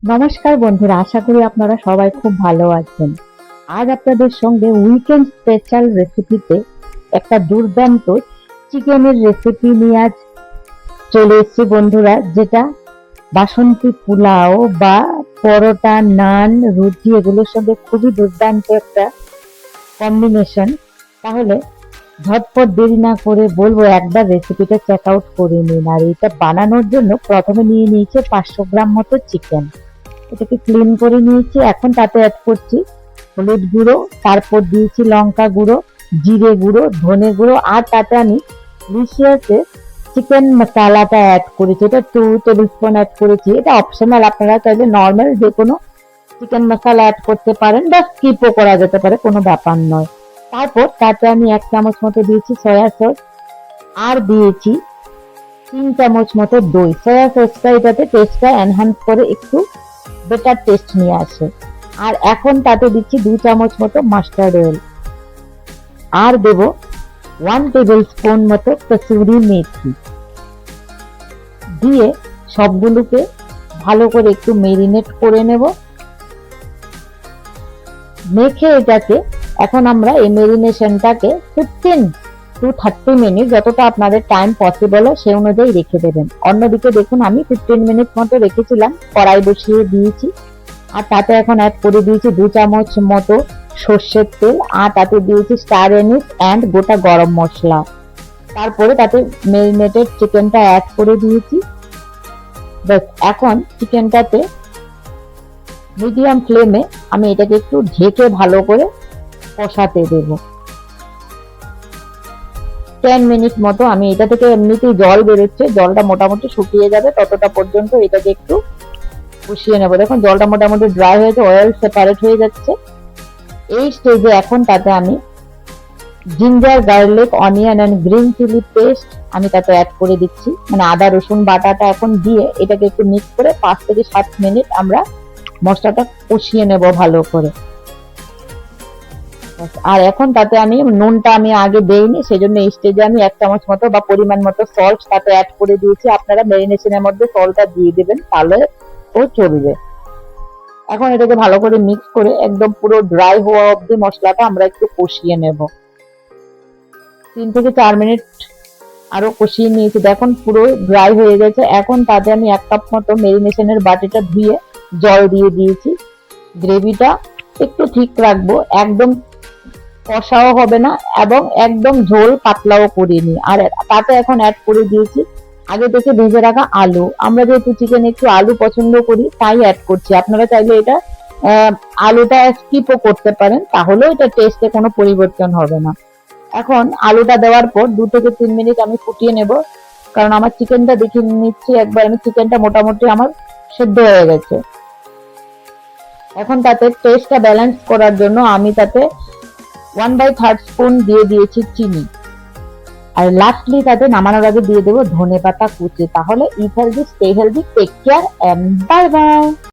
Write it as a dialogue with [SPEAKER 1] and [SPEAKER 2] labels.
[SPEAKER 1] নমস্কার বন্ধুরা, আশা করি আপনারা সবাই খুব ভালো আছেন। আজ আপনাদের সঙ্গে উইকেন্ড স্পেশাল রেসিপিতে একটা দুর্দান্ত চিকেনের রেসিপি নিয়ে আজ চলে এসেছি বন্ধুরা, যেটা বাসন্তী পোলাও বা পরোটা, নান, রুটি এগুলোর সঙ্গে খুবই দুর্দান্ত একটা কম্বিনেশন। তাহলে ঝটপট দেরি না করে বলবো একবার রেসিপিটা চেক আউট করে নিন। আর এটা বানানোর জন্য প্রথমে নিয়ে নিয়েছে 500 গ্রাম মতো চিকেন। এটাকে ক্লিন করে নিয়েছি। এখন তাতে অ্যাড করছি হলুদ গুঁড়ো, তারপর দিয়েছি লঙ্কা গুঁড়ো, জিরে গুঁড়ো, ধনে গুঁড়ো, আর তাতে আমি লিশিয়াসে চিকেন মশলাটা অ্যাড করেছি। এটা 2 টেবিল স্পুন অ্যাড করেছি। এটা অপশনাল, আপনারা চাইলে নর্মাল যে কোনো চিকেন মশলা অ্যাড করতে পারেন বা স্কিপও করা যেতে পারে, কোনো ব্যাপার নয়। তারপর তাতে আমি 1 চামচ মতো দিয়েছি সয়া সস, আর দিয়েছি 3 চামচ মতো দই। সয়া সসটা এটাতে টেস্টটা এনহ্যান্স করে, একটু বেটার টেস্ট নিয়ে আসে। আর এখন তাতে দিচ্ছি 2 চামচ মতো মাস্টার্ড অয়েল, আর দেব 1 টেবিল স্পুন মতো কসুরি মেথি দিয়ে সবগুলোকে ভালো করে একটু মেরিনেট করে নেব। মেখে এটাকে এখন আমরা এই মেরিনেশনটাকে 15 টু 30 মিনিট, যতটা আপনাদের টাইম পসিবল হয় সেই অনুযায়ী রেখে দেবেন। অন্যদিকে দেখুন, আমি 15 মিনিট মতো রেখেছিলাম, কড়াই বসিয়ে দিয়েছি। আর তাতে এখন অ্যাড করে দিয়েছি 2 চামচ মতো সর্ষের তেল, আর তাতে দিয়েছি স্টার এনিস অ্যান্ড গোটা গরম মশলা। তারপরে তাতে ম্যারিনেটেড চিকেনটা অ্যাড করে দিয়েছি। ব্যাস, এখন চিকেনটাতে মিডিয়াম ফ্লেমে আমি এটাকে একটু ঢেকে ভালো করে কষাতে দেব। 10 মিনিট মতো আমি এটা থেকে এমনিতেই জল বেরোচ্ছে, জলটা মোটামুটি শুকিয়ে যাবে, ততটা পর্যন্ত এটাকে একটু কষিয়ে নেবো। দেখুন জলটা মোটামুটি ড্রাই হয়েছে, অয়েল সেপারেট হয়ে যাচ্ছে। এই স্টেজে এখন তাতে আমি ginger, garlic, onion and green chilli paste আমি তাতে অ্যাড করে দিচ্ছি, মানে আদা রসুন বাটাটা এখন দিয়ে এটাকে একটু মিক্স করে 5 থেকে 7 মিনিট আমরা মশলাটা কষিয়ে নেব ভালো করে। আর এখন তাতে আমি নুনটা আমি আগে দেইনি, সেজন্য এই স্টেজে আমি 1 চামচ মতো বা পরিমাণ মতো সল্ট তাতে অ্যাড করে দিয়েছি। আপনারা ম্যারিনেশনের মধ্যে সল্টটা দিয়ে দেবেন, তাহলে ও চলবে। এখন এটাকে ভালো করে মিক্স করে একদম পুরো ড্রাই হওয়া অবধি মশলাটা আমরা একটু কষিয়ে নেব। 3 থেকে 4 মিনিট আরো কষিয়ে নিয়েছি, দেখুন পুরো ড্রাই হয়ে গেছে। এখন তাতে আমি 1 কাপ মতো মেরিনেশনের বাটিটা ধুয়ে জল দিয়ে দিয়েছি। গ্রেভিটা একটু ঠিক রাখবো, একদম কষাও হবে না এবং একদম ঝোল পাতলাও করিনি। আর তাতে এখন অ্যাড করে দিয়েছি আগে থেকে ভেজে রাখা আলু। আমরা যেহেতু চিকেন একটু আলু পছন্দ করি তাই অ্যাড করছি, আপনারা চাইলে এটা আলুটা স্কিপও করতে পারেন, তাহলেও এটা টেস্টে কোনো পরিবর্তন হবে না। এখন আলুটা দেওয়ার পর 2 থেকে 3 মিনিট আমি ফুটিয়ে নেব, কারণ আমার চিকেনটা দেখে নিচ্ছি একবার আমি, চিকেনটা মোটামুটি আমার সেদ্ধ হয়ে গেছে। এখন তাতে টেস্টটা ব্যালেন্স করার জন্য আমি তাতে 1/3 স্পুন দিয়ে দিয়েছি চিনি। আর লাস্টলি তাতে নামানোর আগে দিয়ে দেবো ধনে পাতা কুচি। তাহলে eat healthy, stay healthy, take care and bye by.